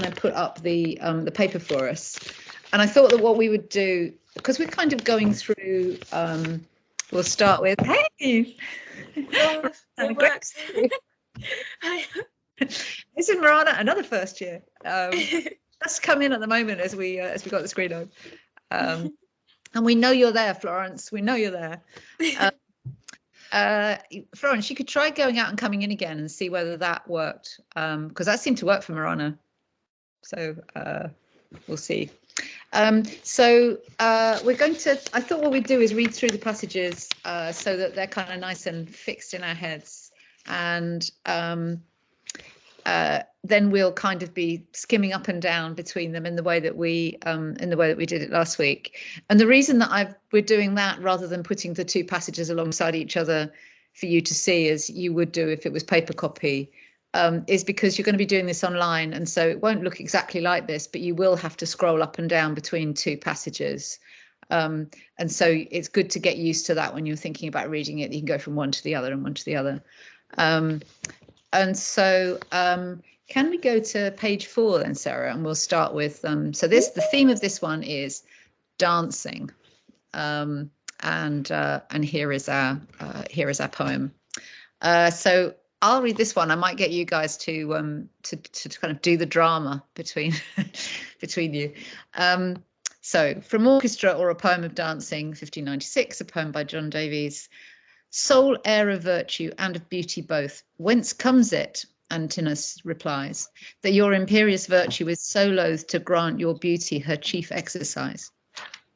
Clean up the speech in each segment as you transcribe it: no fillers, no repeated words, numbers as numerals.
put up the paper for us, and I thought that what we would do, because we're kind of going through, we'll start with, hey, it works. This is Marana, another first year. That's come in at the moment as we got the screen on, and we know you're there, Florence. We know you're there. Florence, you could try going out and coming in again and see whether that worked, because that seemed to work for Marana. So we'll see. So we're going to, I thought what we'd do is read through the passages so that they're kind of nice and fixed in our heads, and then we'll kind of be skimming up and down between them in the way that we did it last week. And the reason that we're doing that rather than putting the two passages alongside each other for you to see as you would do if it was paper copy, is because you're going to be doing this online, and so it won't look exactly like this, but you will have to scroll up and down between two passages. And so it's good to get used to that when you're thinking about reading it. You can go from one to the other and one to the other. And so can we go to page 4 then, Sarah, and we'll start with so the theme of this one is dancing, and here is our poem. So I'll read this one. I might get you guys to kind of do the drama between you. So from Orchestra or a Poem of Dancing, 1596, a poem by John Davies. Soul, air of virtue and of beauty both, whence comes it, Antinous replies, that your imperious virtue is so loath to grant your beauty her chief exercise?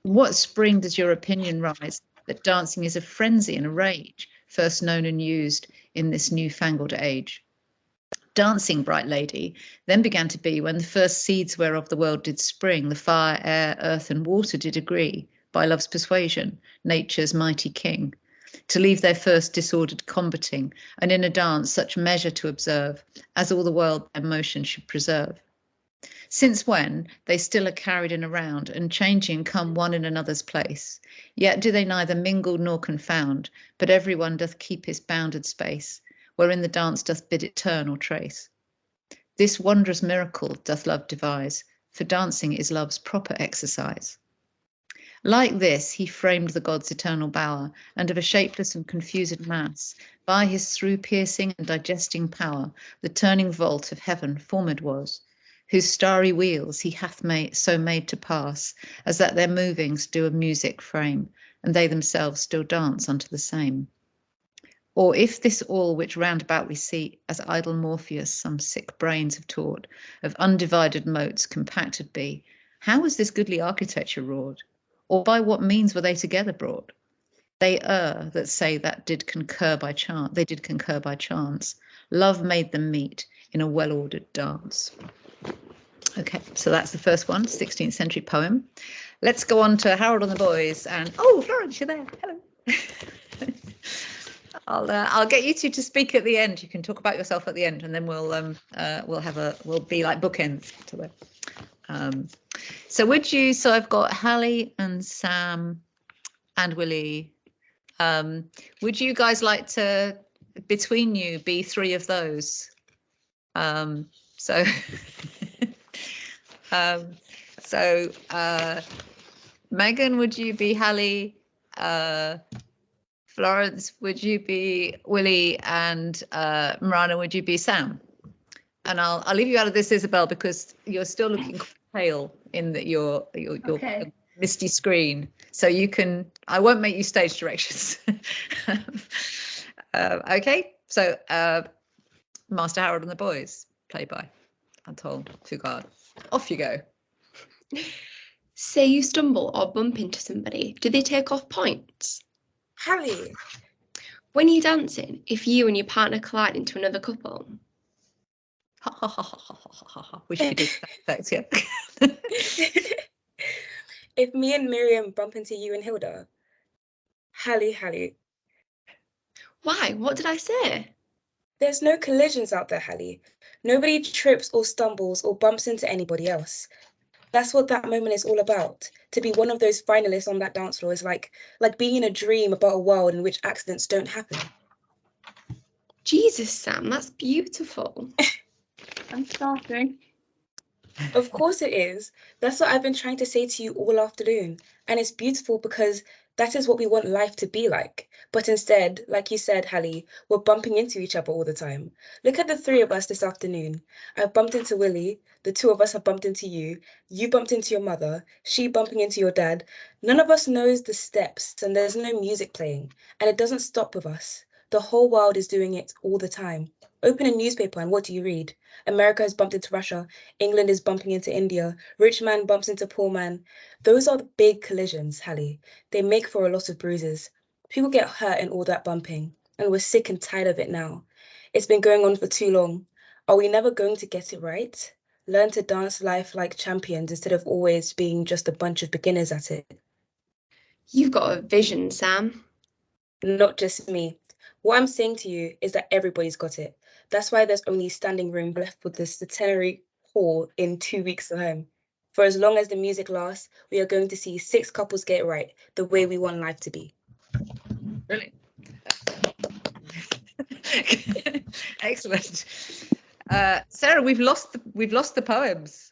What spring does your opinion rise, that dancing is a frenzy and a rage, first known and used in this newfangled age? Dancing, bright lady, then began to be when the first seeds whereof the world did spring, the fire, air, earth and water did agree, by love's persuasion, nature's mighty king, to leave their first disordered combating, and in a dance such measure to observe, as all the world their motion should preserve. Since when they still are carried in around, and changing come one in another's place, yet do they neither mingle nor confound, but every one doth keep his bounded space, wherein the dance doth bid it turn or trace. This wondrous miracle doth love devise, for dancing is love's proper exercise. Like this he framed the god's eternal bower, and of a shapeless and confused mass, by his through-piercing and digesting power, the turning vault of heaven formed was, whose starry wheels he hath so made to pass, as that their movings do a music frame, and they themselves still dance unto the same. Or if this all which round about we see, as idle Morpheus some sick brains have taught, of undivided motes compacted be, how was this goodly architecture wrought? Or by what means were they together brought? They err that say that did concur by chance. They did concur by chance. Love made them meet in a well-ordered dance. Okay, so that's the first one, 16th century poem. Let's go on to Harold and the Boys. And oh, Florence, you're there. Hello. I'll get you two to speak at the end. You can talk about yourself at the end, and then we'll be like bookends to it. So I've got Hallie and Sam and Willie. Would you guys like to, between you, be 3 of those? Megan, would you be Hallie? Florence, would you be Willie? And Marana, would you be Sam? And I'll leave you out of this, Isabel, because you're still looking pale in your okay. Misty screen. So you can, I won't make you stage directions. Okay, so Master Harold and the Boys, played by Anton Fugard. Off you go. Say you stumble or bump into somebody, do they take off points? Harry. When you're dancing, if you and your partner collide into another couple. Wish we did that effect, yeah. If me and Miriam bump into you and Hilda. Hallie. Why? What did I say? There's no collisions out there, Hallie. Nobody trips or stumbles or bumps into anybody else. That's what that moment is all about. To be one of those finalists on that dance floor is like being in a dream about a world in which accidents don't happen. Jesus, Sam, that's beautiful. I'm starting. Of course it is. That's what I've been trying to say to you all afternoon. And it's beautiful because that is what we want life to be like. But instead, like you said, Hallie, we're bumping into each other all the time. Look at the three of us this afternoon. I've bumped into Willie. The two of us have bumped into you. You bumped into your mother. She bumping into your dad. None of us knows the steps, and there's no music playing. And it doesn't stop with us. The whole world is doing it all the time. Open a newspaper and what do you read? America has bumped into Russia. England is bumping into India. Rich man bumps into poor man. Those are the big collisions, Hallie. They make for a lot of bruises. People get hurt in all that bumping, and we're sick and tired of it now. It's been going on for too long. Are we never going to get it right? Learn to dance life like champions instead of always being just a bunch of beginners at it. You've got a vision, Sam. Not just me. What I'm saying to you is that everybody's got it. That's why there's only standing room left with the centenary hall in 2 weeks' time. For as long as the music lasts, we are going to see 6 couples get it right, the way we want life to be. Brilliant. Excellent. Sarah, we've lost the poems,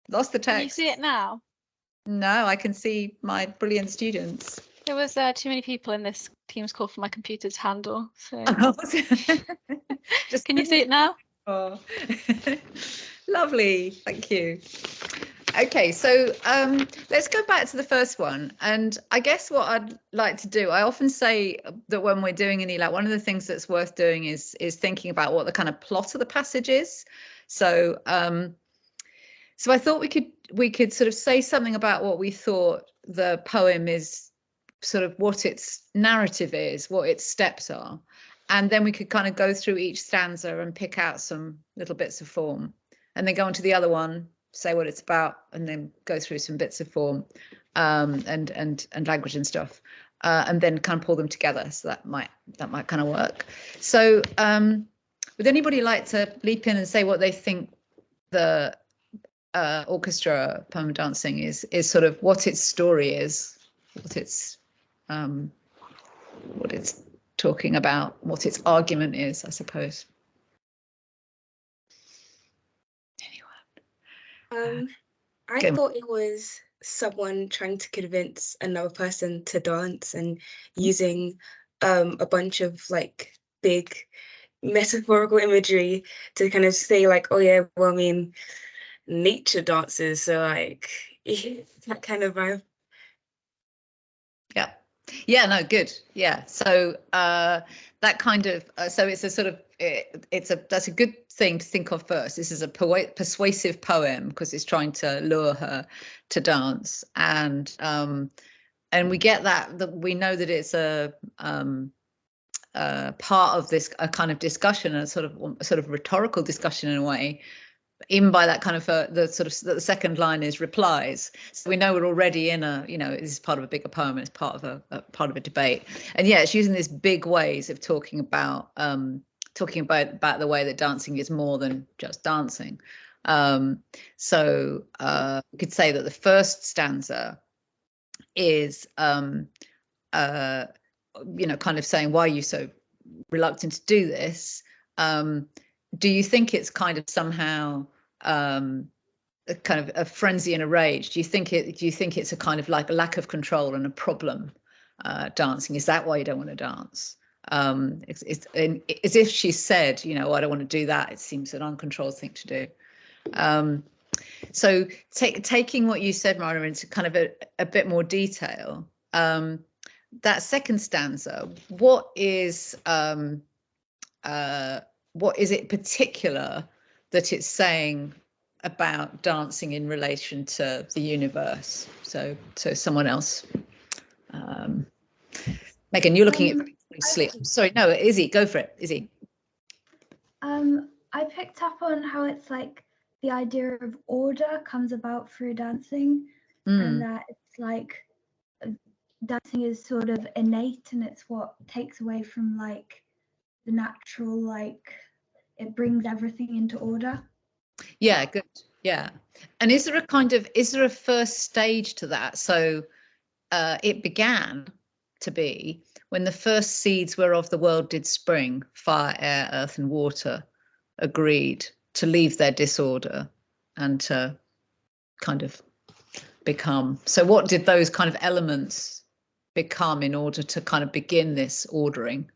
lost the text. Can you see it now? No, I can see my brilliant students. There was too many people in this Teams call for my computer to handle. So Just can you see it now? Oh. Lovely, thank you. Okay, so let's go back to the first one. And I guess what I'd like to do, I often say that when we're doing an ELAT, one of the things that's worth doing is thinking about what the kind of plot of the passage is. So so I thought we could sort of say something about what we thought the poem is, sort of what its narrative is, what its steps are. And then we could kind of go through each stanza and pick out some little bits of form, and then go on to the other one, say what it's about, and then go through some bits of form and language and stuff, and then kind of pull them together. So that might kind of work. So would anybody like to leap in and say what they think the orchestra poem dancing is sort of, what its story is, what it's talking about, what its argument is, I suppose. I thought it was someone trying to convince another person to dance and using a bunch of like big metaphorical imagery to kind of say like, oh yeah, well, I mean, nature dances, so like that kind of vibe. Yeah, no, good. Yeah, so that kind of so it's a sort of that's a good thing to think of first. This is a persuasive poem because it's trying to lure her to dance, and we get that we know that it's a part of this kind of discussion, a sort of rhetorical discussion in a way, even by that kind of the second line is replies. So we know we're already in a, this is part of a bigger poem, and it's part of a debate. And yeah, it's using these big ways of talking about the way that dancing is more than just dancing. So we could say that the first stanza is kind of saying, why are you so reluctant to do this? Do you think it's kind of somehow a kind of a frenzy and a rage? Do you think it's a kind of like a lack of control and a problem dancing? Is that why you don't want to dance? It's as if she said, I don't want to do that. It seems an uncontrolled thing to do. So taking what you said, Mara, into kind of a bit more detail, that second stanza, what is it particular that it's saying about dancing in relation to the universe? So someone else. Megan, you're looking at sleep. Sorry, no, Izzy, go for it, Izzy. I picked up on how it's like the idea of order comes about through dancing, and that it's like dancing is sort of innate, and it's what takes away from like the natural, like it brings everything into order. Yeah, good. Yeah. And is there a first stage to that? So it began to be when the first seeds whereof the world did spring, fire, air, earth and water, agreed to leave their disorder and to kind of become. So what did those kind of elements become in order to kind of begin this ordering?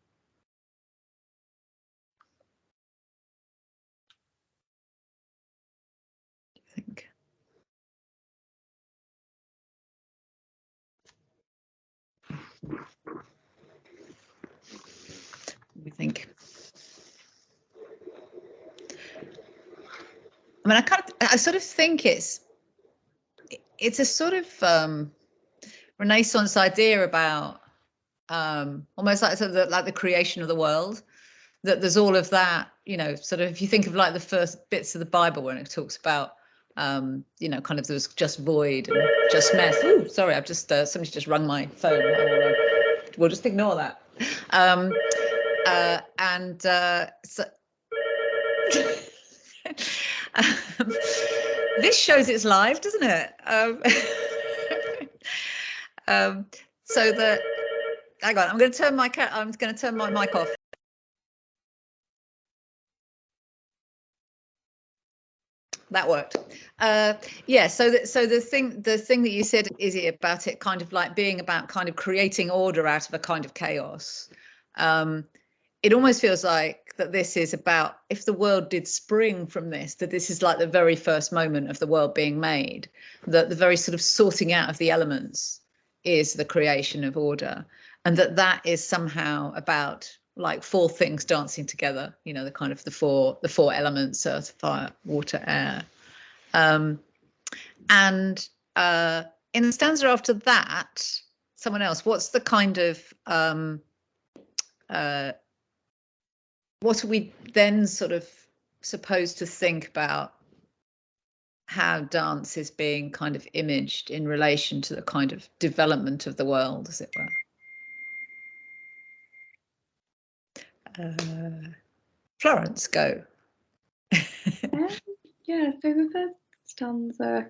I think. We think. I mean, I sort of think it's a sort of Renaissance idea about almost like sort of like the creation of the world. That there's all of that, you know, sort of, if you think of like the first bits of the Bible when it talks about, you know, kind of there was just void and just mess. Ooh, sorry, I've just somebody just rung my phone. We'll just ignore that. So this shows it's live, doesn't it? So that, hang on, I'm going to turn my mic off. That worked. Yeah. So the thing that you said, Izzy, about it kind of like being about kind of creating order out of a kind of chaos. It almost feels like that this is about, if the world did spring from this, that this is like the very first moment of the world being made, that the very sort of sorting out of the elements is the creation of order, and that is somehow about like four things dancing together, you know, the kind of the four elements: earth, fire, water, air. And in the stanza after that, someone else, what's the kind of what are we then sort of supposed to think about how dance is being kind of imaged in relation to the kind of development of the world, as it were? Florence, go. Yeah, so the first stanza.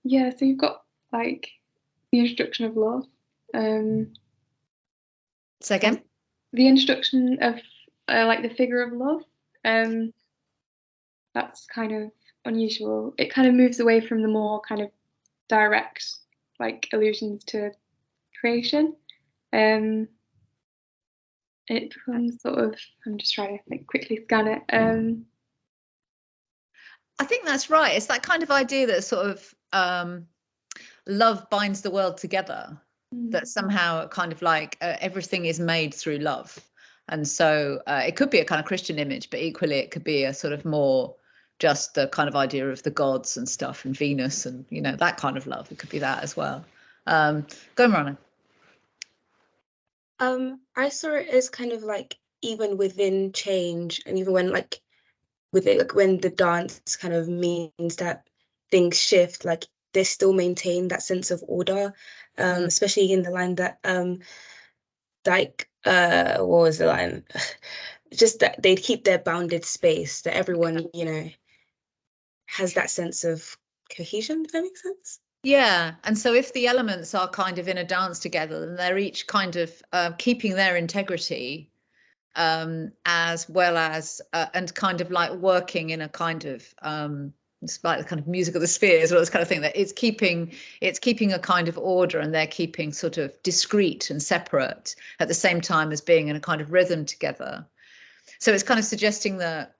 Yeah, so you've got like the introduction of love. Say again? The introduction of like the figure of love. That's kind of unusual. It kind of moves away from the more kind of direct like allusions to creation. It becomes sort of, I'm just trying to like quickly scan it. I think that's right. It's that kind of idea that sort of love binds the world together, that somehow kind of like everything is made through love. And so it could be a kind of Christian image, but equally it could be a sort of more just the kind of idea of the gods and stuff and Venus and, you know, that kind of love. It could be that as well. Go, Marana. I saw it as kind of like even within change, and even when like with it, like when the dance kind of means that things shift, like they still maintain that sense of order, especially in the line that like what was the line? Just that they'd keep their bounded space, that everyone, you know, has that sense of cohesion, if that makes sense. Yeah, and so if the elements are kind of in a dance together, then they're each kind of keeping their integrity, as well as and kind of like working in a kind of it's like the kind of music of the spheres or this kind of thing, that it's keeping a kind of order, and they're keeping sort of discrete and separate at the same time as being in a kind of rhythm together. So it's kind of suggesting that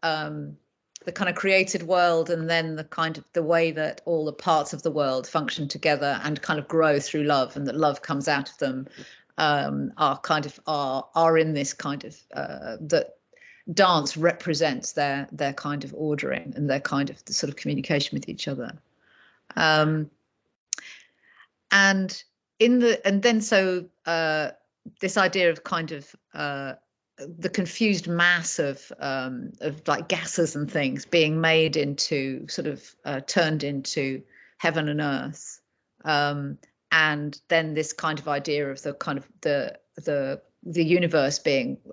the kind of created world, and then the kind of the way that all the parts of the world function together and kind of grow through love, and that love comes out of them, are in this kind of that dance represents their kind of ordering and their kind of sort of communication with each other. And then this idea of kind of the confused mass of like gases and things being made into sort of turned into heaven and earth, and then this kind of idea of the kind of the universe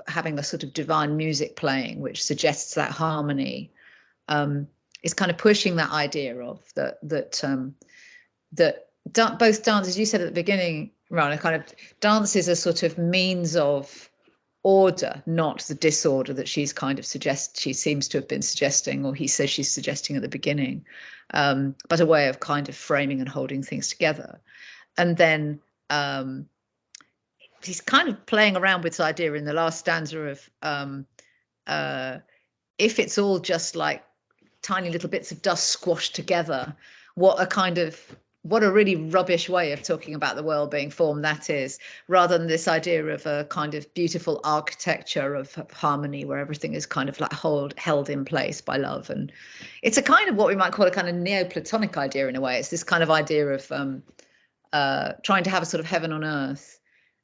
having a sort of divine music playing, which suggests that harmony, is kind of pushing that idea of that both dance, as you said at the beginning, Rana, kind of dance is a sort of means of order, not the disorder that she's kind of she seems to have been suggesting, or he says she's suggesting at the beginning, but a way of kind of framing and holding things together. And then he's kind of playing around with this idea in the last stanza of if it's all just like tiny little bits of dust squashed together, what a really rubbish way of talking about the world being formed that is, rather than this idea of a kind of beautiful architecture of harmony where everything is kind of like held in place by love. And it's a kind of what we might call a kind of Neoplatonic idea in a way. It's this kind of idea of trying to have a sort of heaven on earth.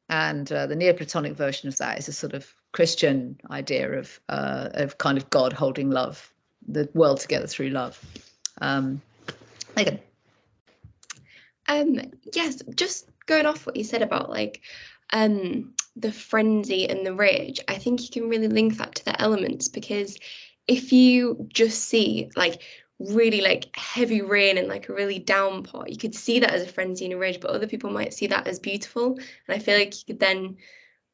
And the Neoplatonic version of that is a sort of Christian idea of kind of God holding love, the world together through love. Megan. Yes, just going off what you said about like the frenzy and the rage, I think you can really link that to the elements, because if you just see like really like heavy rain and like a really downpour, you could see that as a frenzy and a rage, but other people might see that as beautiful. And I feel like you could then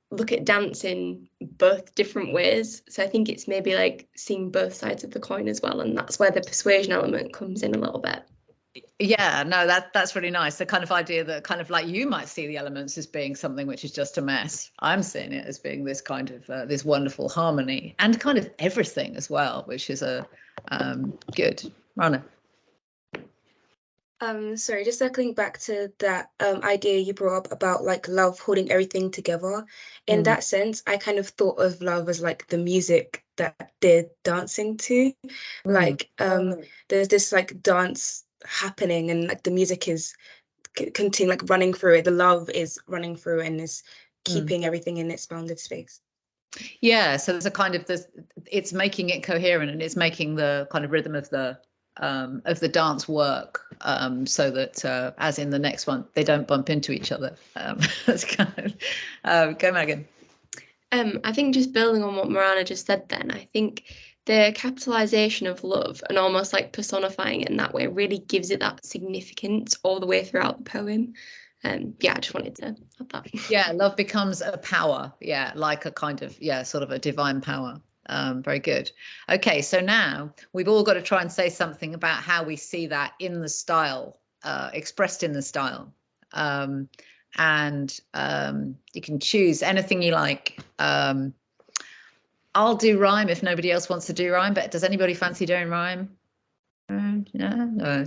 look at dance in both different ways. So I think it's maybe like seeing both sides of the coin as well, and that's where the persuasion element comes in a little bit. Yeah, no, that's really nice. The kind of idea that kind of like you might see the elements as being something which is just a mess. I'm seeing it as being this kind of this wonderful harmony and kind of everything as well, which is a good. Rana. Sorry, just circling back to that idea you brought up about like love holding everything together. In that sense, I kind of thought of love as like the music that they're dancing to. Like there's this like dance happening, and like the music is continue like running through it. The love is running through and is keeping everything in its bounded space. Yeah, so there's a kind of it's making it coherent, and it's making the kind of rhythm of the dance work, so that as in the next one, they don't bump into each other. That's kind of go, Megan. I think just building on what Marana just said then, I think the capitalization of love and almost like personifying it in that way really gives it that significance all the way throughout the poem. Yeah, I just wanted to add that. Yeah, love becomes a power. Yeah, like a kind of, sort of a divine power. Very good. Okay, so now we've all got to try and say something about how we see that in the style, expressed in the style. And you can choose anything you like. I'll do rhyme if nobody else wants to do rhyme, but does anybody fancy doing rhyme? No.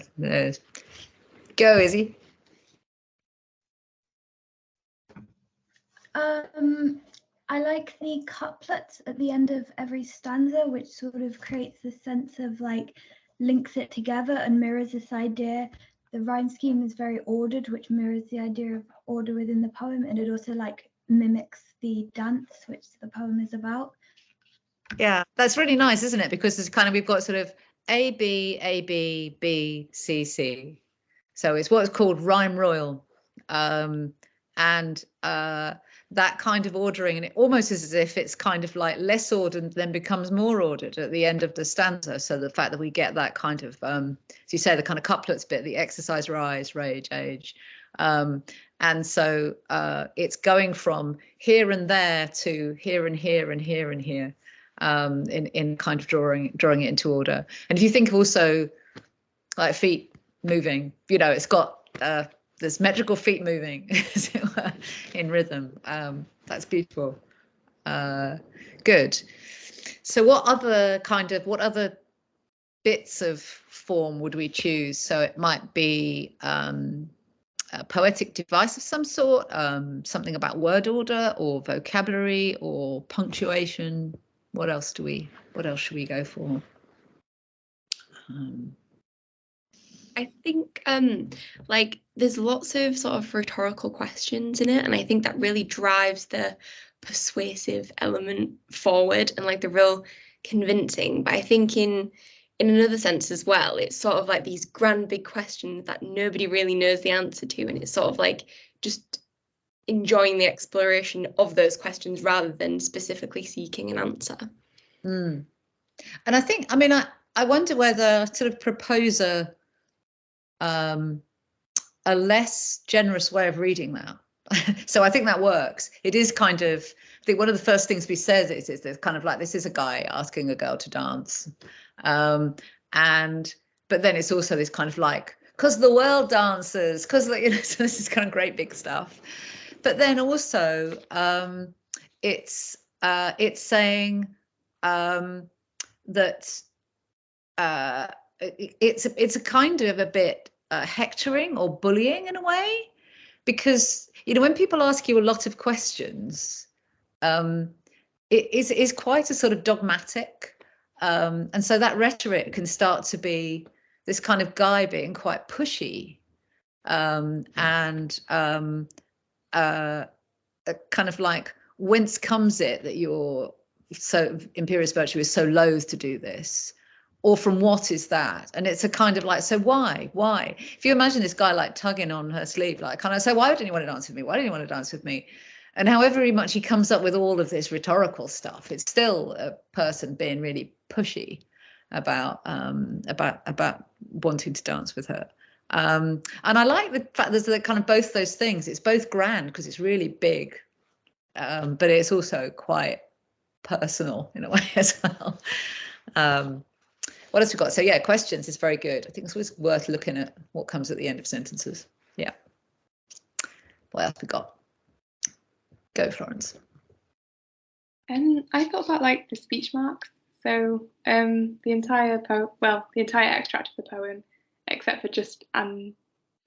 Go, Izzy. I like the couplets at the end of every stanza, which sort of creates a sense of like links it together and mirrors this idea. The rhyme scheme is very ordered, which mirrors the idea of order within the poem, and it also like mimics the dance, which the poem is about. Yeah, that's really nice, isn't it? Because it's kind of, we've got sort of A, B, A, B, B, C, C. So it's what's called rhyme royal. And that kind of ordering, and it almost is as if it's kind of like less ordered and then becomes more ordered at the end of the stanza. So the fact that we get that kind of, as you say, the kind of couplets bit, the exercise, rise, rage, age. And so it's going from here and there to here and here and here and here, in kind of drawing it into order. And if you think also like feet moving, it's got there's metrical feet moving as it were, in rhythm. That's beautiful. Good. So what other bits of form would we choose? So it might be a poetic device of some sort, something about word order or vocabulary or punctuation. What else should we go for? I think like there's lots of sort of rhetorical questions in it, and I think that really drives the persuasive element forward and like the real convincing. But I think in another sense as well, it's sort of like these grand big questions that nobody really knows the answer to, and it's sort of like just enjoying the exploration of those questions rather than specifically seeking an answer. And I think, I wonder whether sort of propose a less generous way of reading that. So I think that works. It is kind of, I think one of the first things we said is there's kind of like, this is a guy asking a girl to dance. But then it's also this kind of like, because the world dances, because, you know, so this is kind of great big stuff. But then also it's saying that it's a kind of a bit hectoring or bullying in a way, because, you know, when people ask you a lot of questions, it is quite a sort of dogmatic, and so that rhetoric can start to be this kind of guy being quite pushy, and kind of like, whence comes it that you're so imperious virtue is so loath to do this, or from what is that? And it's a kind of like, so why if you imagine this guy like tugging on her sleeve, like kind of, so why didn't you want to dance with me, why didn't you want to dance with me? And however much he comes up with all of this rhetorical stuff, it's still a person being really pushy about wanting to dance with her. And I like the fact there's the kind of both those things. It's both grand because it's really big, but it's also quite personal in a way as well. What else we got? So yeah, questions is very good. I think it's always worth looking at what comes at the end of sentences. Yeah. What else we got? Go, Florence. I thought about like the speech marks. So the entire extract of the poem, except for just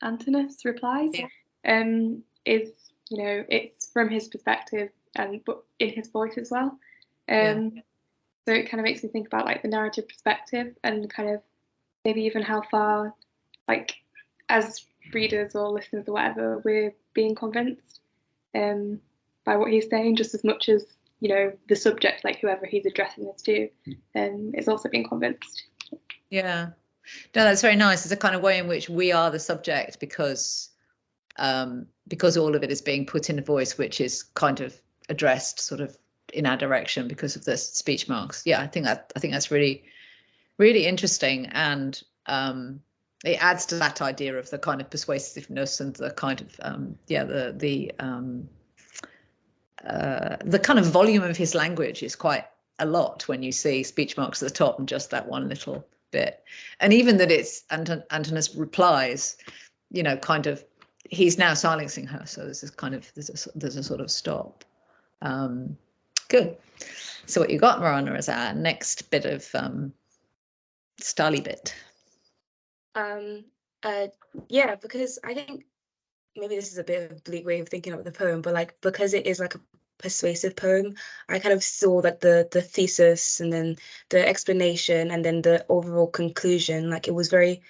Antinous replies, is, you know, it's from his perspective and but in his voice as well. So it kind of makes me think about like the narrative perspective and kind of maybe even how far, like, as readers or listeners or whatever, we're being convinced by what he's saying, just as much as, you know, the subject, like whoever he's addressing this to, is also being convinced. Yeah, no, that's very nice. It's a kind of way in which we are the subject because all of it is being put in a voice which is kind of addressed sort of in our direction because of the speech marks. Yeah, I think that's really, really interesting, and it adds to that idea of the kind of persuasiveness and the kind of the kind of volume of his language is quite a lot when you see speech marks at the top and just that one little bit. And even that it's Antinous replies, you know, kind of, he's now silencing her, so there's a sort of stop. Good. So what you got, Marana, is our next bit of Starly bit. Yeah, because I think maybe this is a bit of a bleak way of thinking of the poem, but like, because it is like a persuasive poem, I kind of saw like the thesis and then the explanation and then the overall conclusion, like it was very,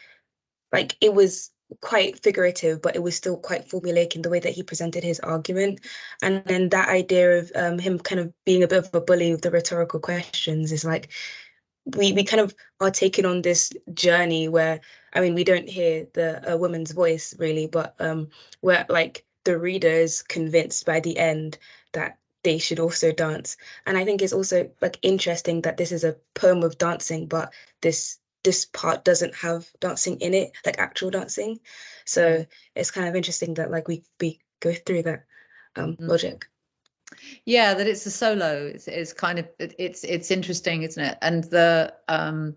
like it was quite figurative, but it was still quite formulaic in the way that he presented his argument. And then that idea of him kind of being a bit of a bully with the rhetorical questions is like, we kind of are taken on this journey where, I mean, we don't hear a woman's voice really, but where like the reader is convinced by the end that they should also dance. And I think it's also like interesting that this is a poem of dancing, but this part doesn't have dancing in it, like actual dancing. So it's kind of interesting that like we go through that logic. Yeah, that it's a solo. It's kind of, it's interesting, isn't it? And the and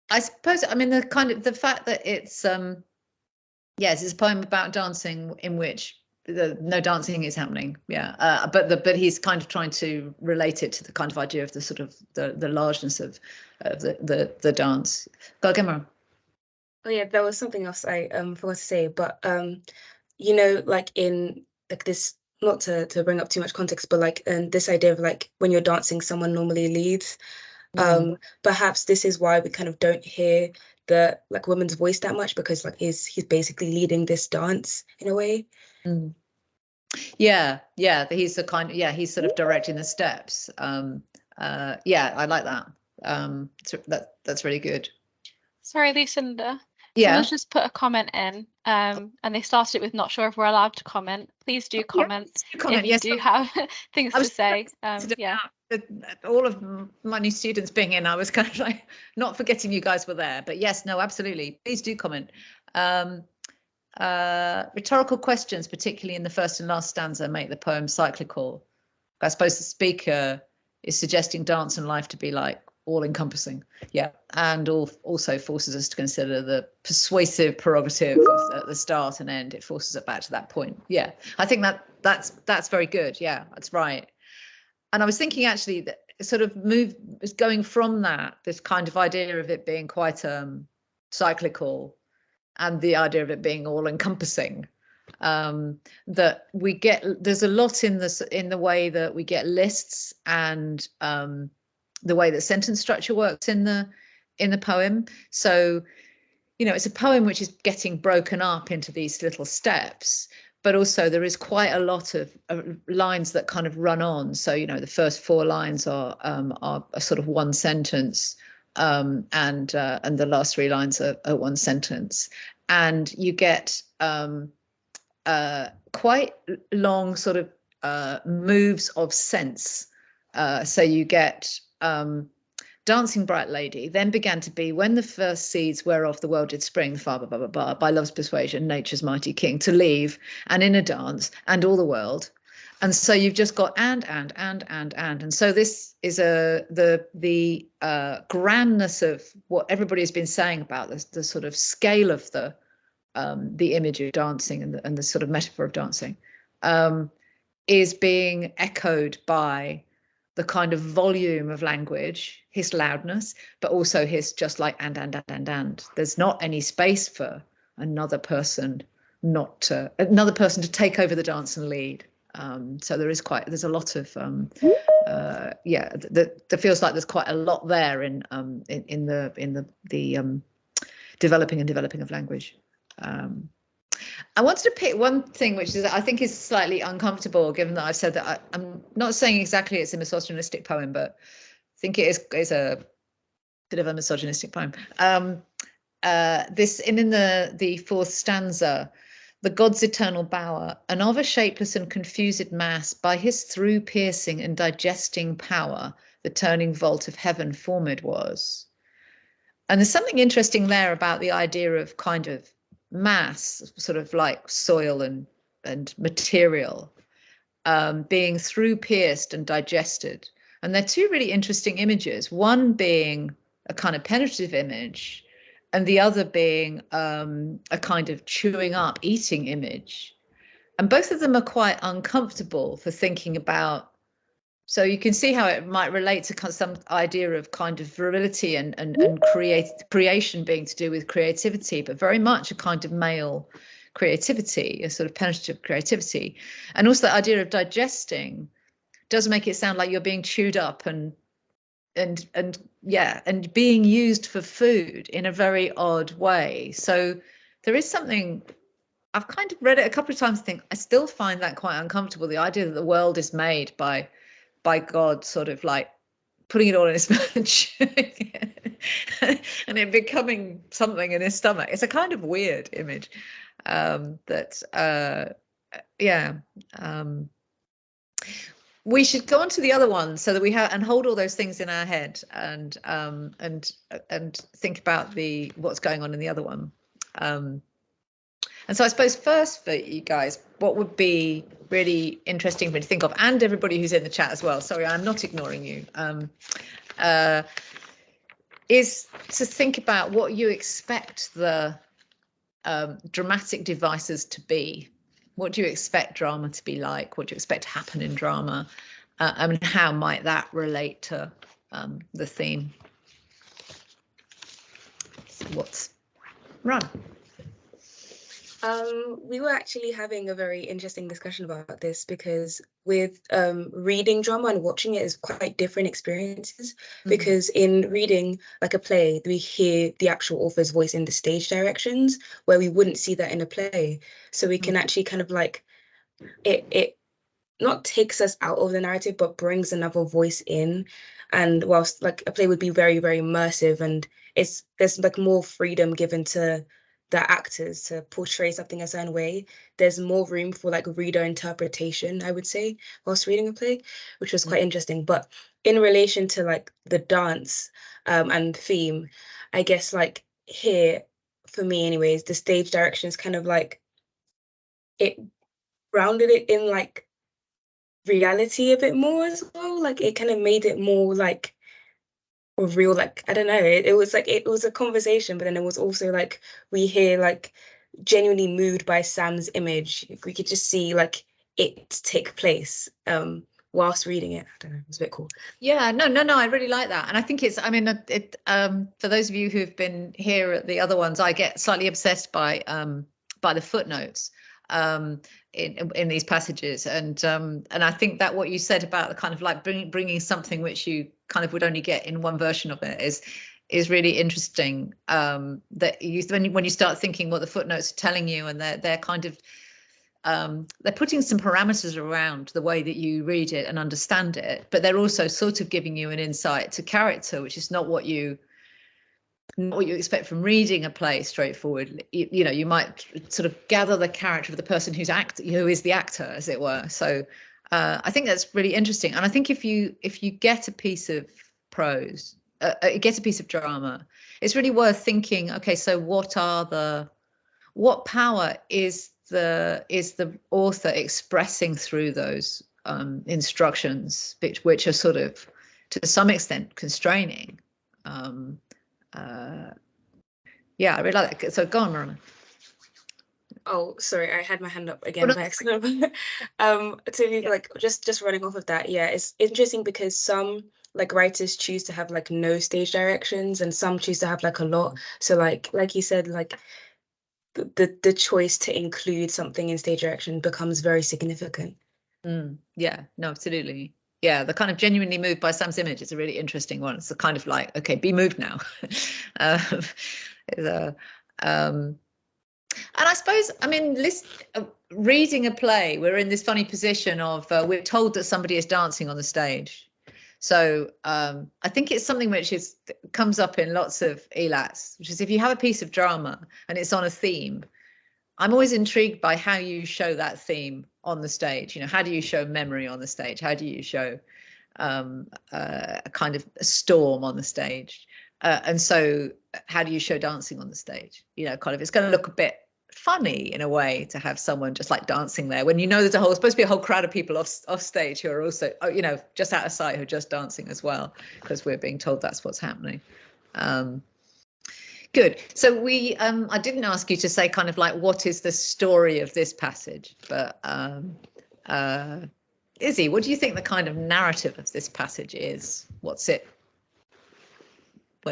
I suppose, I mean, the kind of the fact that it's yes, it's a poem about dancing in which no dancing is happening. Yeah, but he's kind of trying to relate it to the kind of idea of the sort of the largeness of the dance. Go, Gemma. Oh yeah, there was something else I forgot to say, but you know, like in like this, not to bring up too much context, but like this idea of like when you're dancing, someone normally leads. Perhaps this is why we kind of don't hear the like woman's voice that much, because like he's basically leading this dance in a way. Yeah, he's the kind of, he's sort of directing the steps. Yeah, I like that. So that's really good. Sorry, Lucinda. Yeah. Someone's just put a comment in, and they started it with "not sure if we're allowed to comment." Please do comment, if you do have things to say. Yeah. All of my new students being in, I was kind of like not forgetting you guys were there, but yes, no, absolutely, please do comment. Rhetorical questions, particularly in the first and last stanza, make the poem cyclical. I suppose the speaker is suggesting dance and life to be like all-encompassing, yeah, and also forces us to consider the persuasive prerogative of at the start and end. It forces it back to that point. Yeah, I think that's very good. Yeah, that's right. And I was thinking actually that sort of is going from that, this kind of idea of it being quite cyclical, and the idea of it being all-encompassing. That we get, there's a lot in the way that we get lists and the way that sentence structure works in the poem. So, you know, it's a poem which is getting broken up into these little steps, but also there is quite a lot of lines that kind of run on. So, you know, the first 4 lines are a sort of one sentence, and the last 3 lines are one sentence, and you get quite long sort of moves of sense. So you get dancing bright lady, then began to be when the first seeds whereof the world did spring, blah, blah, blah, blah, blah, by love's persuasion, nature's mighty king, to leave, and in a dance, and all the world. And so you've just got and. And so this is the grandness of what everybody has been saying about the sort of scale of the image of dancing and the sort of metaphor of dancing is being echoed by the kind of volume of language, his loudness, but also his just like and. There's not any space for another person to take over the dance and lead. So there's a lot of there feels like there's quite a lot there in the developing of language. I wanted to pick one thing which I think is slightly uncomfortable, given that I've said that I'm not saying exactly it's a misogynistic poem, but I think it is a bit of a misogynistic poem. This in the 4th stanza, the god's eternal bower, and of a shapeless and confused mass, by his through piercing and digesting power, the turning vault of heaven formed was. And there's something interesting there about the idea of kind of mass, sort of like soil and material, being through pierced and digested. And they're 2 really interesting images, one being a kind of penetrative image, and the other being a kind of chewing up, eating image. And both of them are quite uncomfortable for thinking about. So you can see how it might relate to some idea of kind of virility and creation being to do with creativity, but very much a kind of male creativity, a sort of penetrative creativity. And also the idea of digesting does make it sound like you're being chewed up and being used for food in a very odd way. So there is something, I've kind of read it a couple of times, I think I still find that quite uncomfortable, the idea that the world is made by God sort of like putting it all in his mouth and it becoming something in his stomach. It's a kind of weird image we should go on to the other one so that we have and hold all those things in our head and think about what's going on in the other one. And so I suppose first for you guys, what would be really interesting for me to think of, and everybody who's in the chat as well, sorry, I'm not ignoring you, is to think about what you expect the dramatic devices to be. What do you expect drama to be like? What do you expect to happen in drama? And how might that relate to the theme? So what's run? We were actually having a very interesting discussion about this because with reading drama and watching it is quite different experiences. Because in reading like a play, we hear the actual author's voice in the stage directions where we wouldn't see that in a play. So we can actually kind of like, it not takes us out of the narrative, but brings another voice in. And whilst like a play would be very, very immersive and there's like more freedom given to the actors to portray something a certain way, there's more room for like reader interpretation, I would say, whilst reading a play, which was quite interesting. But in relation to like the dance and theme, I guess like here, for me anyways, the stage directions kind of like it grounded it in like reality a bit more as well. Like it kind of made it more like real. Like I don't know, it was like it was a conversation, but then it was also like we hear like genuinely moved by Sam's image. We could just see like it take place whilst reading it. I don't know, it was a bit cool. Yeah, no, I really like that. And I think it's, I mean, for those of you who've been here at the other ones, I get slightly obsessed by the footnotes in these passages. And I think that what you said about the kind of like bringing something which you kind of would only get in one version of it is really interesting. That when you start thinking what the footnotes are telling you, and they're kind of they're putting some parameters around the way that you read it and understand it, but they're also sort of giving you an insight to character, which is not what you expect from reading a play straightforward. You know, you might sort of gather the character of the person who is the actor, as it were. So I think that's really interesting. And I think if you get a piece of prose, get a piece of drama, it's really worth thinking, okay, so what power is the author expressing through those instructions, which are sort of to some extent constraining. Yeah, I really like that. So go on, Marina. Oh, sorry, I had my hand up again by accident. To be like just running off of that, yeah, it's interesting because some like writers choose to have like no stage directions, and some choose to have like a lot. So like you said, like the choice to include something in stage direction becomes very significant. Yeah, no, absolutely. Yeah, the kind of genuinely moved by Sam's image is a really interesting one. It's a kind of like, okay, be moved now. And I suppose, I mean, reading a play, we're in this funny position of we're told that somebody is dancing on the stage. So I think it's something which comes up in lots of ELATs, which is if you have a piece of drama and it's on a theme, I'm always intrigued by how you show that theme on the stage. You know, how do you show memory on the stage? How do you show a kind of a storm on the stage? And so how do you show dancing on the stage? You know, kind of, it's going to look a bit funny in a way to have someone just like dancing there when you know there's supposed to be a whole crowd of people off stage who are also, you know, just out of sight, who are just dancing as well, because we're being told that's what's happening. Good. So I didn't ask you to say kind of like what is the story of this passage, but Izzy, what do you think the kind of narrative of this passage is? Where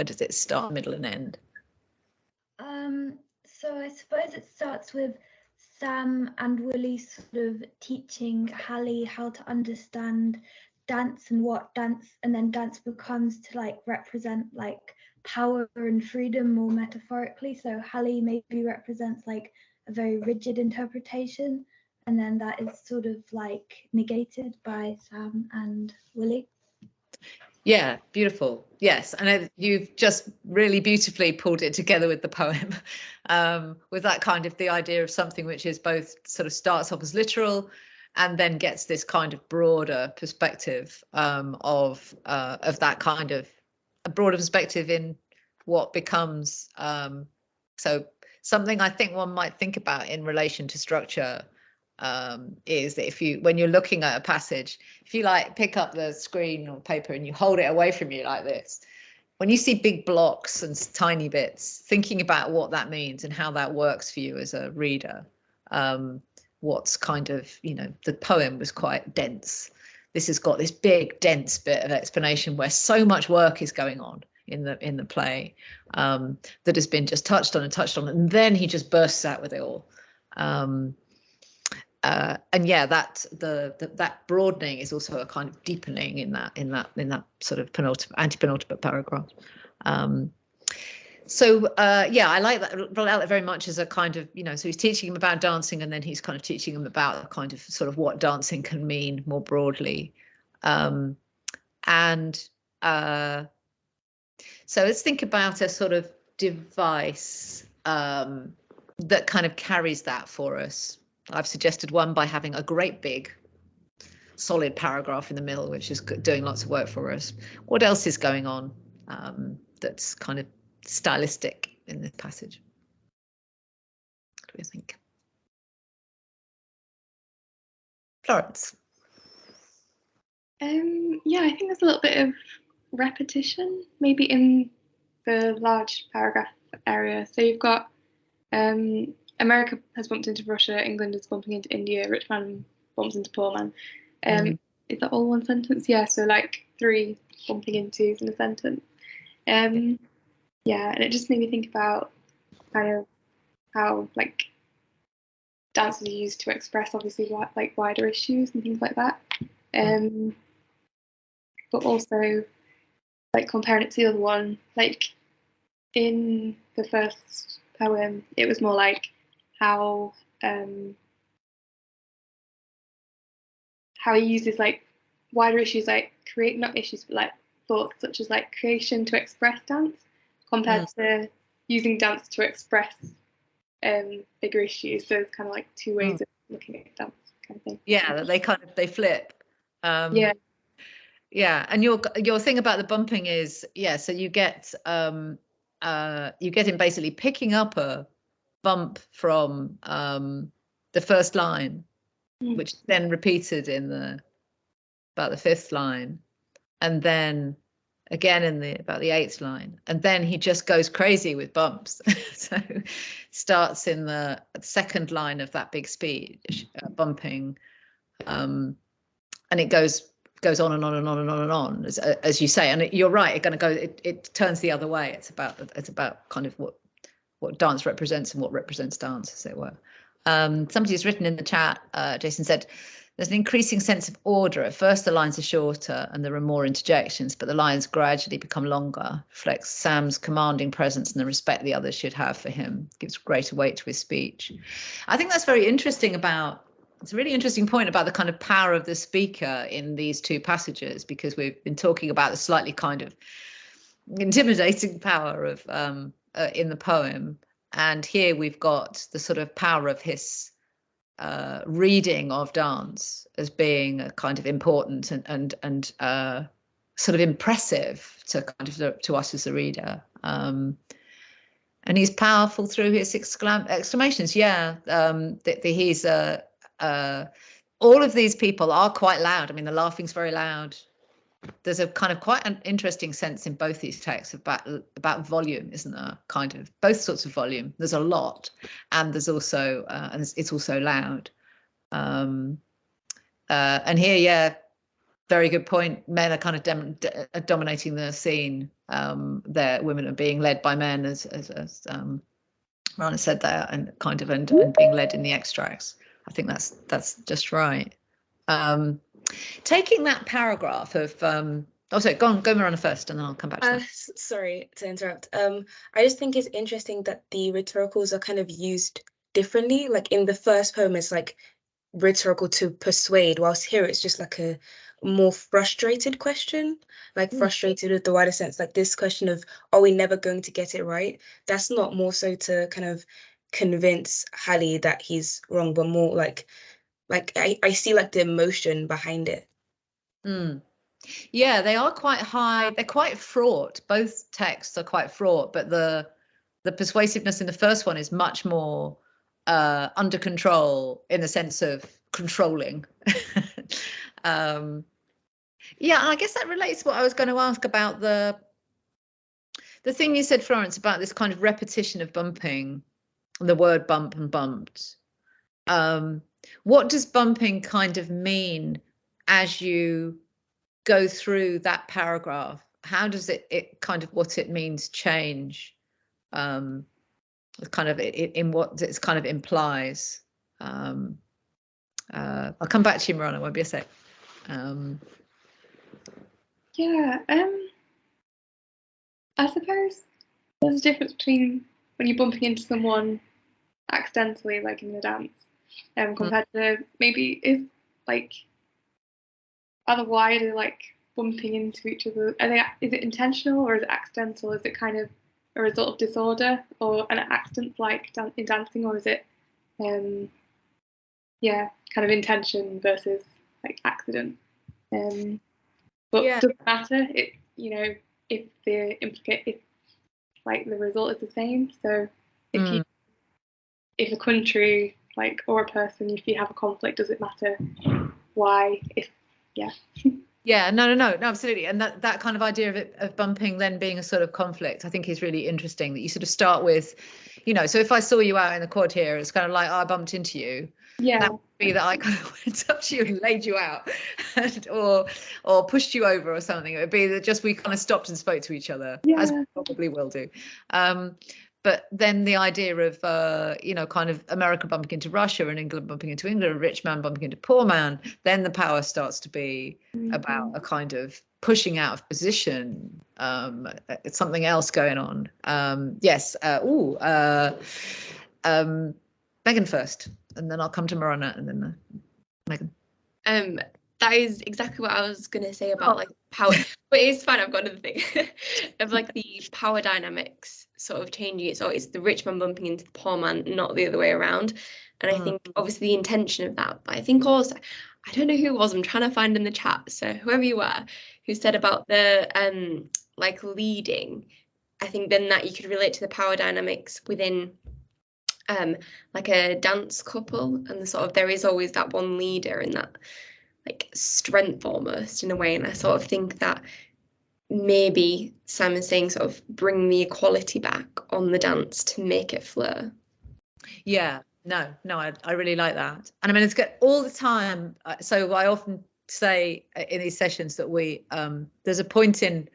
does it start, middle, and end? So I suppose it starts with Sam and Willie sort of teaching Hallie how to understand dance and what dance, and then dance becomes to like represent like power and freedom more metaphorically. So Hallie maybe represents like a very rigid interpretation, and then that is sort of like negated by Sam and Willie. Yeah, beautiful. Yes, and you've just really beautifully pulled it together with the poem, with that kind of the idea of something which is both sort of starts off as literal and then gets this kind of broader perspective of that kind of a broader perspective in what becomes so something I think one might think about in relation to structure is that when you're looking at a passage, if you like pick up the screen or paper and you hold it away from you like this, when you see big blocks and tiny bits, thinking about what that means and how that works for you as a reader, what's kind of, you know, the poem was quite dense. This has got this big dense bit of explanation where so much work is going on in the play that has been just touched on, and then he just bursts out with it all. And yeah, that broadening is also a kind of deepening in that sort of anti-penultimate paragraph. So yeah, I like that very much as a kind of, you know, so he's teaching him about dancing, and then he's kind of teaching him about kind of sort of what dancing can mean more broadly. So let's think about a sort of device that kind of carries that for us. I've suggested one by having a great big solid paragraph in the middle, which is doing lots of work for us. What else is going on that's kind of stylistic in this passage? What do you think? Florence. Yeah, I think there's a little bit of repetition, maybe in the large paragraph area. So you've got America has bumped into Russia, England is bumping into India, rich man bumps into poor man. Is that all one sentence? Yeah, so like 3 bumping intos in a sentence. Yeah, and it just made me think about kind of how like dances are used to express obviously like wider issues and things like that. But also like comparing it to the other one, like in the first poem, it was more like how he uses like wider issues, like not issues, but like thoughts such as like creation to express dance, compared to using dance to express bigger issues. So it's kind of like 2 ways of looking at dance, kind of thing. Yeah, that they flip. Yeah. Yeah, and your thing about the bumping is, yeah, so you get him basically picking up a bump from the first line, which is then repeated in about the 5th line, and then again in about the 8th line, and then he just goes crazy with bumps. So starts in the 2nd line of that big speech, bumping, and it goes on and on and on and on and on, as you say. And you're right, it turns the other way. It's about kind of what dance represents and what represents dance, as it were. Somebody's written in the chat, Jason said, there's an increasing sense of order. At first the lines are shorter and there are more interjections, but the lines gradually become longer. Reflects Sam's commanding presence and the respect the others should have for him. Gives greater weight to his speech. I think that's very interesting it's a really interesting point about the kind of power of the speaker in these 2 passages, because we've been talking about the slightly kind of intimidating power of in the poem, and here we've got the sort of power of his reading of dance as being a kind of important and sort of impressive to kind of to us as a reader. And he's powerful through his exclamations. Yeah, he's all of these people are quite loud. I mean, the laughing's very loud. There's a kind of quite an interesting sense in both these texts about volume, isn't there? Kind of both sorts of volume. There's a lot, and there's also and it's also loud. And here, yeah, very good point. Men are kind of dominating the scene. Women are being led by men, as Rana said there, and kind of and being led in the extracts. I think that's just right. Taking that paragraph of sorry, go Miranda first, and then I'll come back to that. Sorry to interrupt. I just think it's interesting that the rhetoricals are kind of used differently. Like in the first poem, it's like rhetorical to persuade, whilst here it's just like a more frustrated question, like frustrated with the wider sense, like this question of, are we never going to get it right? That's not more so to kind of convince Hallie that he's wrong, but more like I see like the emotion behind it. Yeah, they are quite high. They're quite fraught. Both texts are quite fraught, but the persuasiveness in the first one is much more under control, in the sense of controlling. Yeah, and I guess that relates to what I was going to ask about the thing you said, Florence, about this kind of repetition of bumping, the word bump and bumped. What does bumping kind of mean as you go through that paragraph? How does it kind of what it means change? Kind of in what it kind of implies. I'll come back to you, Miranda. Won't be a sec. Yeah. I suppose there's a difference between when you're bumping into someone accidentally, like in a dance, compared to maybe is the wider like bumping into each other. Is it intentional or is it accidental? Is it kind of a result of disorder or an accident like in dancing, or is it kind of intention versus like accident? But it doesn't matter. If like the result is the same. So if a country or a person, if you have a conflict, does it matter why, if Yeah, no, absolutely. And that kind of idea of it, of bumping then being a sort of conflict, I think is really interesting, that you sort of start with, you know, so if I saw you out in the quad here, it's kind of like, oh, I bumped into you. yeah, That would be that I kind of went up to you and laid you out, and, or pushed you over or something. It would be that just we kind of stopped and spoke to each other, as we probably will do. But then the idea of, you know, kind of America bumping into Russia and England bumping into England, a rich man bumping into poor man, then the power starts to be about a kind of pushing out of position. It's something else going on. Yes. Megan first, and then I'll come to Marana, and then Megan. That is exactly what I was going to say about like power, but it's fine. I've got another thing of like the power dynamics sort of changing. So it's the rich man bumping into the poor man, not the other way around. And I think obviously the intention of that, but I think also, I don't know who it was, I'm trying to find in the chat. So whoever you were, who said about the like leading, I think then that you could relate to the power dynamics within like a dance couple, and the sort of, there is always that one leader and that like strength almost in a way. And I sort of think that maybe Simon's saying sort of bring the equality back on the dance to make it flow. Yeah, no, I really like that. And I mean, it's good all the time. So I often say in these sessions that we there's a point in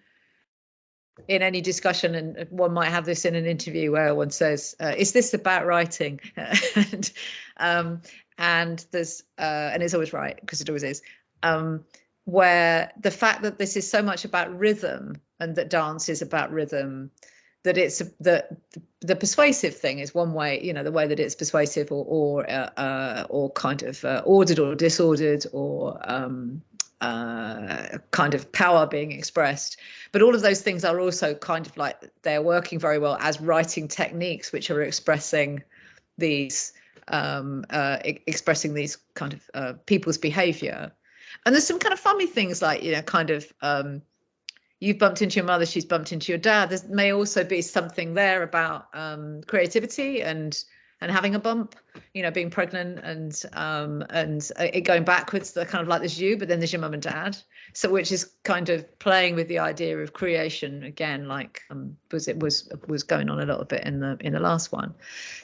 any discussion, and one might have this in an interview, where one says, is this about writing? And there's and it's always right, because it always is, where the fact that this is so much about rhythm, and that dance is about rhythm, that it's the persuasive thing is one way, you know, the way that it's persuasive or kind of ordered or disordered, or kind of power being expressed. But all of those things are also kind of like, they're working very well as writing techniques, which are expressing these expressing these kind of people's behavior. And there's some kind of funny things like, you know, kind of you've bumped into your mother, she's bumped into your dad. There may also be something there about creativity and having a bump, you know, being pregnant, and it going backwards. They're kind of like, there's you, but then there's your mum and dad. So which is kind of playing with the idea of creation again, like was going on a little bit in the last one.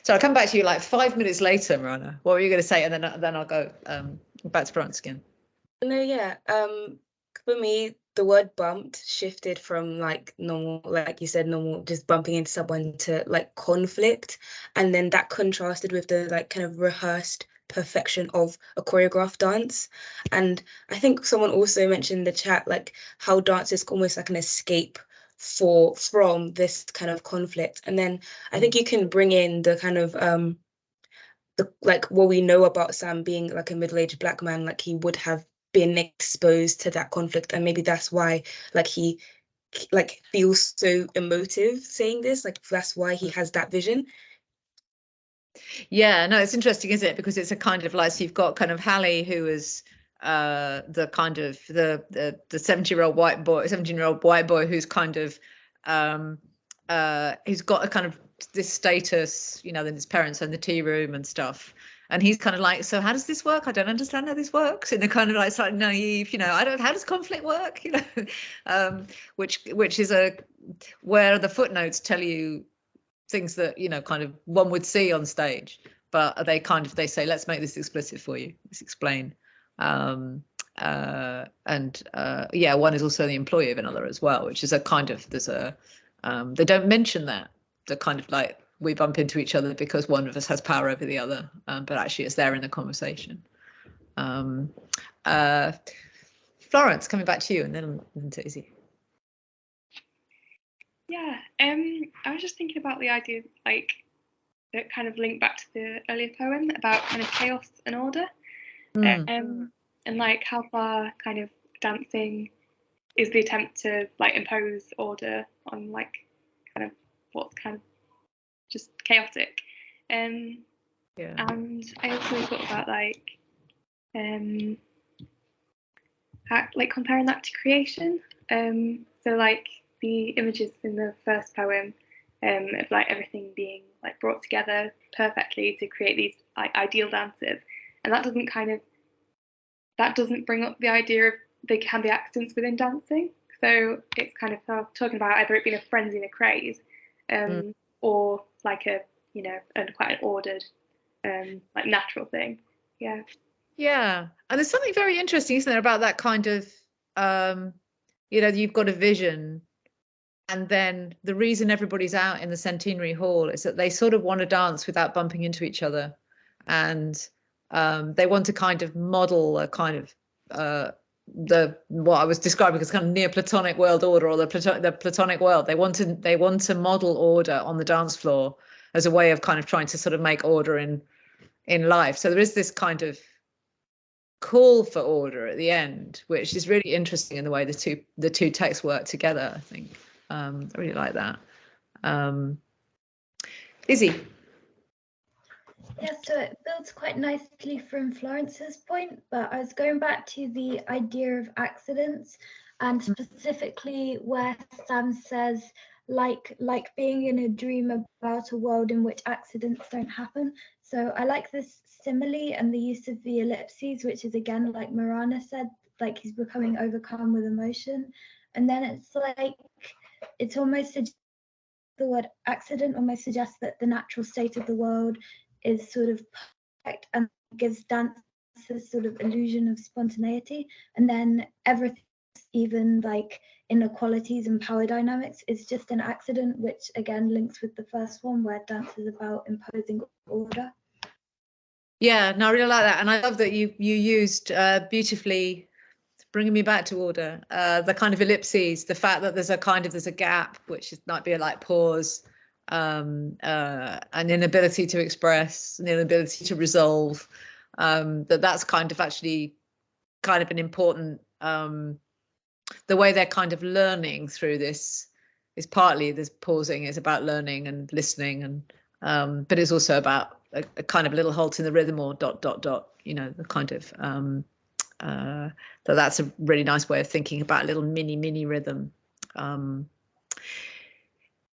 So I'll come back to you like 5 minutes later, Marana. What were you going to say? And then I'll go back to France again. No, yeah. For me, the word bumped shifted from like normal, like you said, normal, just bumping into someone, to like conflict. And then that contrasted with the like kind of rehearsed perfection of a choreographed dance. And I think someone also mentioned in the chat, like how dance is almost like an escape from this kind of conflict. And then I think you can bring in the kind of the like what we know about Sam being like a middle-aged Black man, like he would have been exposed to that conflict, and maybe that's why like he like feels so emotive saying this, like that's why he has that vision. Yeah, no, it's interesting, isn't it? Because it's a kind of like, so you've got kind of Hallie, who is the kind of the 17-year-old white boy, 17-year-old white boy, who's kind of who's got a kind of this status, you know, than his parents in the tea room and stuff. And he's kind of like, so how does this work? I don't understand how this works. In a kind of like slightly naive, you know, how does conflict work? You know, which is where the footnotes tell you things that, you know, kind of one would see on stage, but they say, let's make this explicit for you. Let's explain. Yeah, one is also the employee of another as well, which is a kind of, there's a they don't mention that, the kind of like, we bump into each other because one of us has power over the other, but actually it's there in the conversation. Florence, coming back to you, and then to Izzy. Yeah, I was just thinking about the idea, like, that kind of linked back to the earlier poem about kind of chaos and order, and like how far kind of dancing is the attempt to like impose order on like kind of what's kind of just chaotic. And I also thought about like comparing that to creation. So like the images in the first poem of like everything being like brought together perfectly to create these like ideal dances, and that doesn't kind of that doesn't bring up the idea of there can be accidents within dancing. So it's kind of talking about either it being a frenzy and a craze, or like a, you know, quite an ordered, like natural thing. Yeah. Yeah, and there's something very interesting, isn't there, about that kind of, you know, you've got a vision, and then the reason everybody's out in the Centenary Hall is that they sort of want to dance without bumping into each other, and they want to kind of model a kind of what I was describing as kind of Neoplatonic world order, or the Platonic world. They want to model order on the dance floor as a way of kind of trying to sort of make order in life. So there is this kind of call for order at the end, which is really interesting in the way the two texts work together, I think. I really like that. Izzy. Yeah, so it builds quite nicely from Florence's point, but I was going back to the idea of accidents, and specifically where Sam says, like being in a dream about a world in which accidents don't happen. So I like this simile and the use of the ellipses, which is again, like Marana said, like he's becoming overcome with emotion. And then it's like, it's almost the word accident almost suggests that the natural state of the world is sort of perfect and gives dance this sort of illusion of spontaneity. And then everything, even like inequalities and power dynamics, is just an accident, which again links with the first one where dance is about imposing order. Yeah, no, I really like that. And I love that you used beautifully, bringing me back to order, the kind of ellipses, the fact that there's a gap, which might be a like pause, an inability to express, an inability to resolve, that's kind of actually kind of an important, the way they're kind of learning through this is partly this pausing is about learning and listening, and but it's also about a kind of little halt in the rhythm, or ... you know, the kind of that's a really nice way of thinking about a little mini rhythm.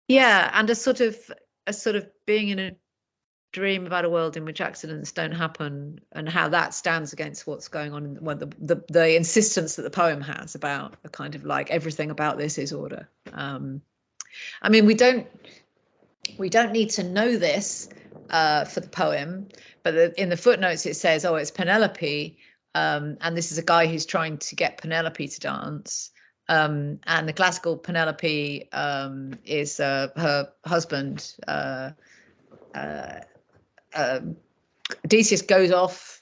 Yeah, and a sort of being in a dream about a world in which accidents don't happen, and how that stands against what's going on in the insistence that the poem has about a kind of like everything about this is order. I mean, we don't need to know this for the poem, but in the footnotes it says, oh, it's Penelope, and this is a guy who's trying to get Penelope to dance. And the classical Penelope is her husband. Odysseus goes off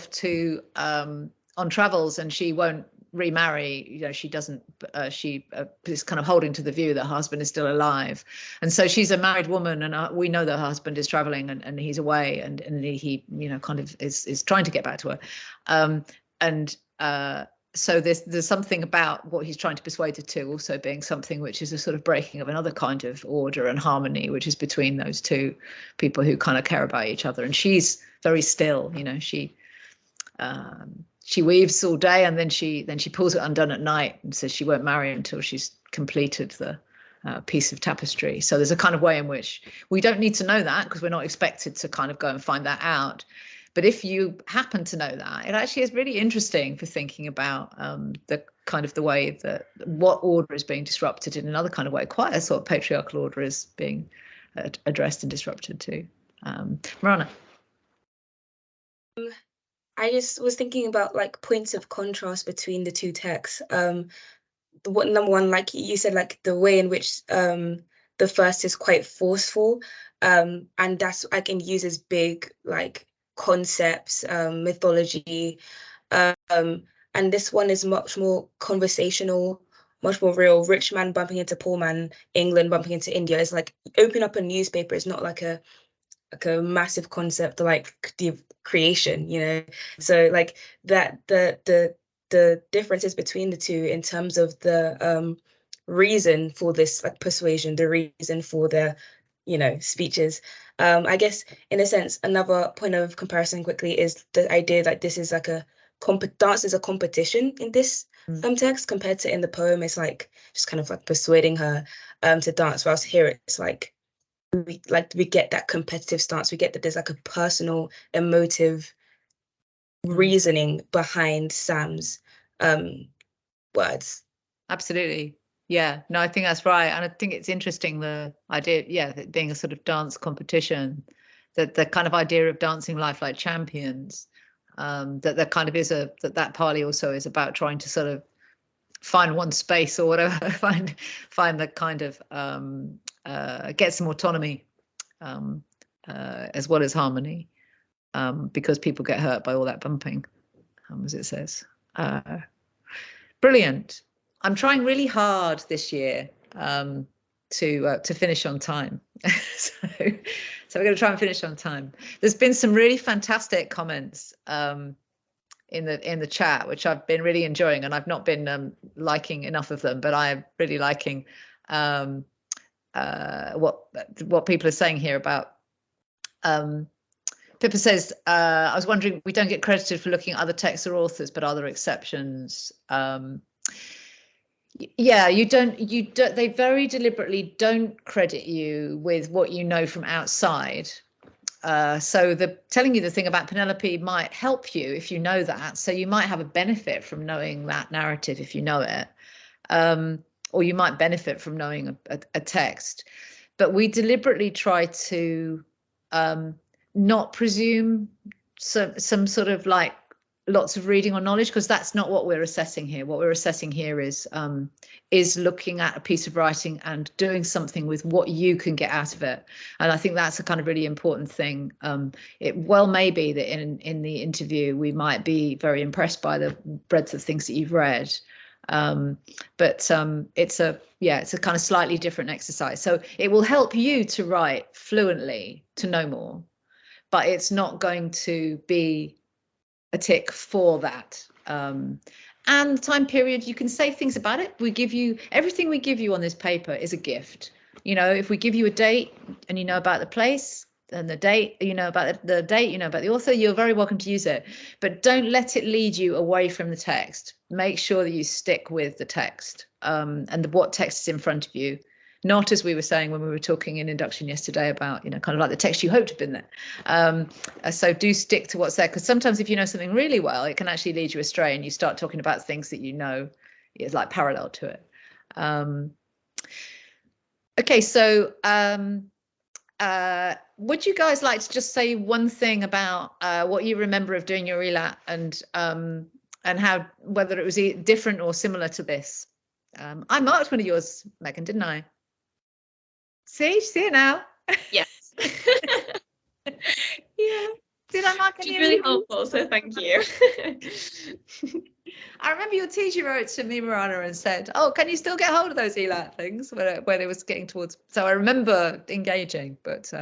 to on travels, and she won't remarry. You know, she doesn't. She is kind of holding to the view that her husband is still alive, and so she's a married woman, and we know that her husband is traveling and he's away, and he you know kind of is trying to get back to her, so there's something about what he's trying to persuade her to also being something which is a sort of breaking of another kind of order and harmony, which is between those two people who kind of care about each other. And she's very still, you know, she weaves all day, and then she pulls it undone at night and says she won't marry until she's completed the piece of tapestry. So there's a kind of way in which we don't need to know that, because we're not expected to kind of go and find that out. But if you happen to know that, it actually is really interesting for thinking about the kind of the way that what order is being disrupted in another kind of way. Quite a sort of patriarchal order is being addressed and disrupted too. Marana. I just was thinking about like points of contrast between the two texts. Number one, like you said, like the way in which the first is quite forceful, and that's again uses big like concepts, mythology, and this one is much more conversational, much more real. Rich man bumping into poor man, England bumping into India. It's like open up a newspaper. It's not like a massive concept like the creation, you know. So like that the differences between the two in terms of the reason for this like persuasion, the reason for the, you know, speeches. I guess in a sense, another point of comparison quickly is the idea that this is like dance is a competition in this text, compared to in the poem it's like just kind of like persuading her to dance, whilst here it's like we get that competitive stance. We get that there's like a personal, emotive reasoning behind Sam's words. Absolutely. Yeah, no, I think that's right. And I think it's interesting, the idea, yeah, that being a sort of dance competition, that the kind of idea of dancing life like champions, that kind of is that partly also is about trying to sort of find one space or whatever, find the kind of get some autonomy as well as harmony, because people get hurt by all that bumping, as it says. Brilliant. I'm trying really hard this year to finish on time. so we're going to try and finish on time. There's been some really fantastic comments in the chat, which I've been really enjoying, and I've not been liking enough of them, but I'm really liking what people are saying here about. Pippa says, I was wondering, we don't get credited for looking at other texts or authors, but are there exceptions? Yeah, you don't, they very deliberately don't credit you with what you know from outside. So telling you the thing about Penelope might help you if you know that. So you might have a benefit from knowing that narrative if you know it, or you might benefit from knowing a text. But we deliberately try to not presume some sort of like lots of reading or knowledge, because that's not what we're assessing here. What we're assessing here is looking at a piece of writing and doing something with what you can get out of it. And I think that's a kind of really important thing. It well may be that in the interview we might be very impressed by the breadth of things that you've read, but it's a kind of slightly different exercise. So it will help you to write fluently, to know more, but it's not going to be a tick for that. And the time period, you can say things about it. We give you, everything we give you on this paper is a gift. You know, if we give you a date and you know about the place and the date, you know about the date, you know about the author, you're very welcome to use it. But don't let it lead you away from the text. Make sure that you stick with the text and what text is in front of you. Not, as we were saying when we were talking in induction yesterday about, you know, kind of like the text you hoped had been there. So do stick to what's there, because sometimes if you know something really well, it can actually lead you astray and you start talking about things that you know is like parallel to it. Okay, so would you guys like to just say one thing about what you remember of doing your ELAT and how, whether it was different or similar to this? I marked one of yours, Megan, didn't I? See it now. Yes. Yeah. Did I mark any? It's really helpful, so thank you. I remember your teacher wrote to me, Marana, and said, "Oh, can you still get hold of those ELAT things where they was getting towards?" So I remember engaging, but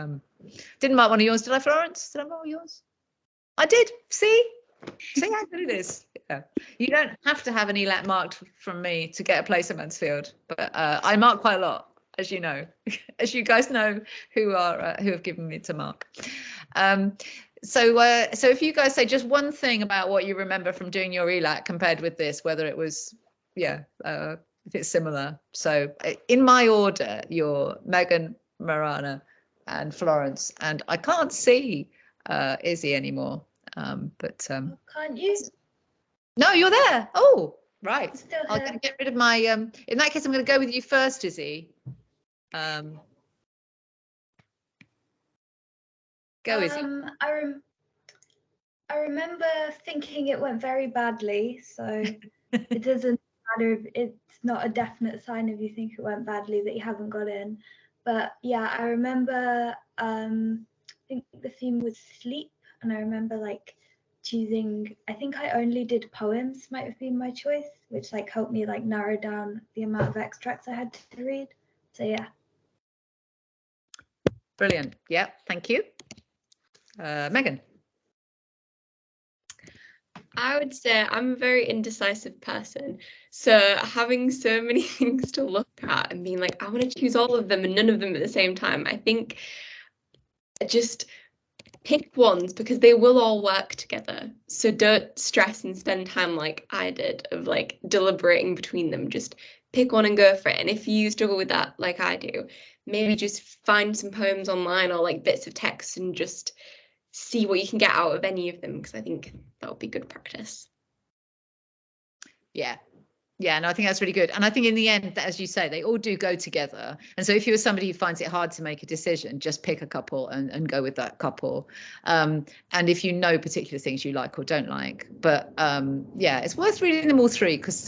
didn't mark one of yours. Did I, Florence? Did I mark yours? I did. See how good it is. Yeah. You don't have to have an ELAT marked from me to get a place at Mansfield, but I mark quite a lot, as you know, as you guys know who have given me to mark. So if you guys say just one thing about what you remember from doing your ELAT compared with this, whether it was, if it's similar. So in my order, you're Megan, Marana, and Florence, and I can't see Izzy anymore. But can't you? No, you're there. Oh, right. I'm going to get rid of my. In that case, I'm going to go with you first, Izzy. Go, Izzy. I remember thinking it went very badly, so it doesn't matter if it's not a definite sign if you think it went badly that you haven't got in. But yeah, I remember I think the theme was sleep, and I remember like choosing, I think I only did poems might have been my choice, which like helped me like narrow down the amount of extracts I had to read. So yeah. Brilliant. Yeah, thank you. Megan. I would say I'm a very indecisive person. So having so many things to look at and being like, I want to choose all of them and none of them at the same time. I think just pick ones because they will all work together. So don't stress and spend time like I did of like deliberating between them. Just pick one and go for it. And if you struggle with that like I do, maybe just find some poems online or like bits of text and just see what you can get out of any of them, because I think that would be good practice. Yeah, no, I think that's really good. And I think in the end, as you say, they all do go together. And so if you're somebody who finds it hard to make a decision, just pick a couple and go with that couple. And if you know particular things you like or don't like. But yeah, it's worth reading them all three, because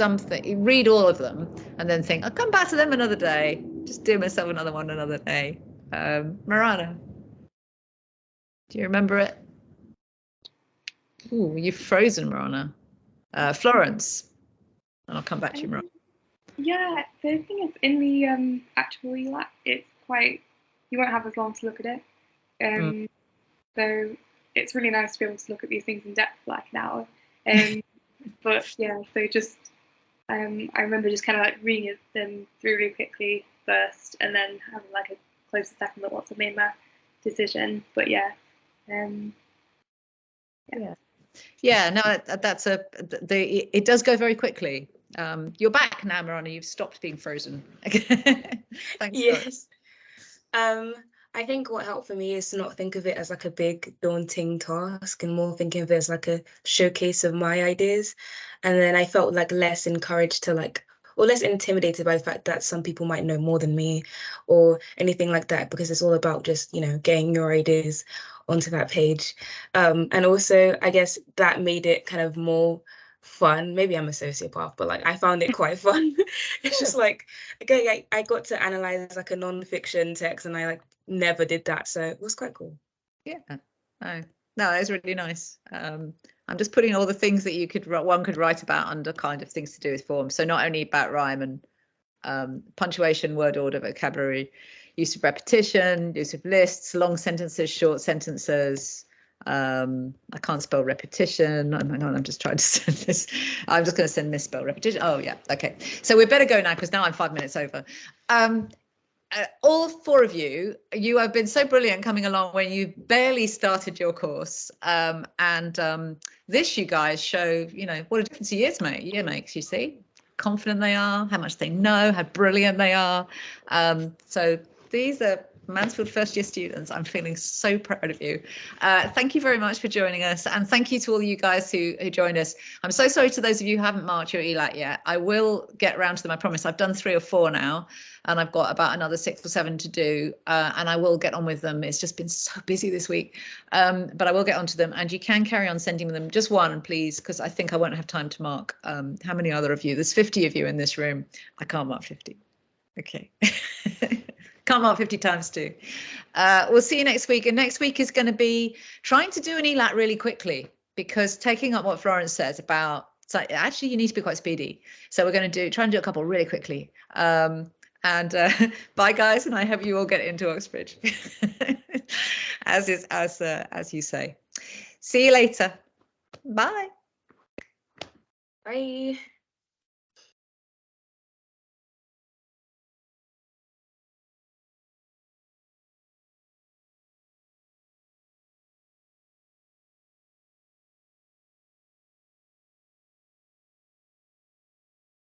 read all of them and then think, I'll come back to them another day. Just do myself another one another day. Marana, do you remember it? Ooh, you've frozen, Marana. Florence. And I'll come back to you, Marana. Yeah, the thing is, in the actual ELAT, it's quite, you won't have as long to look at it. So it's really nice to be able to look at these things in depth for like an hour. But yeah, so just, I remember just kind of like reading them through really quickly first, and then having like a closer second look once I made my decision. But yeah. Yeah, no, it does go very quickly. You're back now, Marana. You've stopped being frozen. Thanks. Yes. I think what helped for me is to not think of it as like a big daunting task, and more thinking of it as like a showcase of my ideas. And then I felt like less encouraged to or less intimidated by the fact that some people might know more than me or anything like that, because it's all about just, getting your ideas onto that page. And also, I guess that made it kind of more fun. Maybe I'm a sociopath, but I found it quite fun. It's just okay, I got to analyze like a non-fiction text, and I never did that, so it was quite cool. Yeah, no, it's really nice. I'm just putting all the things that one could write about under kind of things to do with form. So not only about rhyme and punctuation, word order, vocabulary, use of repetition, use of lists, long sentences, short sentences. I can't spell repetition. Oh my God, I'm just trying to send this. I'm just going to send misspell repetition. Oh yeah, okay. So we better go now, because now I'm 5 minutes over. All four of you have been so brilliant coming along when you barely started your course. This, you guys show, what a difference a year makes, you see. Confident they are, how much they know, how brilliant they are. So these are Mansfield first year students. I'm feeling so proud of you. Thank you very much for joining us, and thank you to all you guys who joined us. I'm so sorry to those of you who haven't marked your ELAT yet. I will get around to them, I promise. I've done 3 or 4 now, and I've got about another 6 or 7 to do, and I will get on with them. It's just been so busy this week, but I will get onto them, and you can carry on sending them. Just one, please, because I think I won't have time to mark. How many other of you? There's 50 of you in this room. I can't mark 50. Okay. Can't mark 50 times 2. We'll see you next week. And next week is going to be trying to do an ELAT really quickly, because taking up what Florence says about, so actually you need to be quite speedy. So we're going to try and do a couple really quickly. Bye guys, and I hope you all get into Oxbridge, as you say. See you later. Bye. Bye.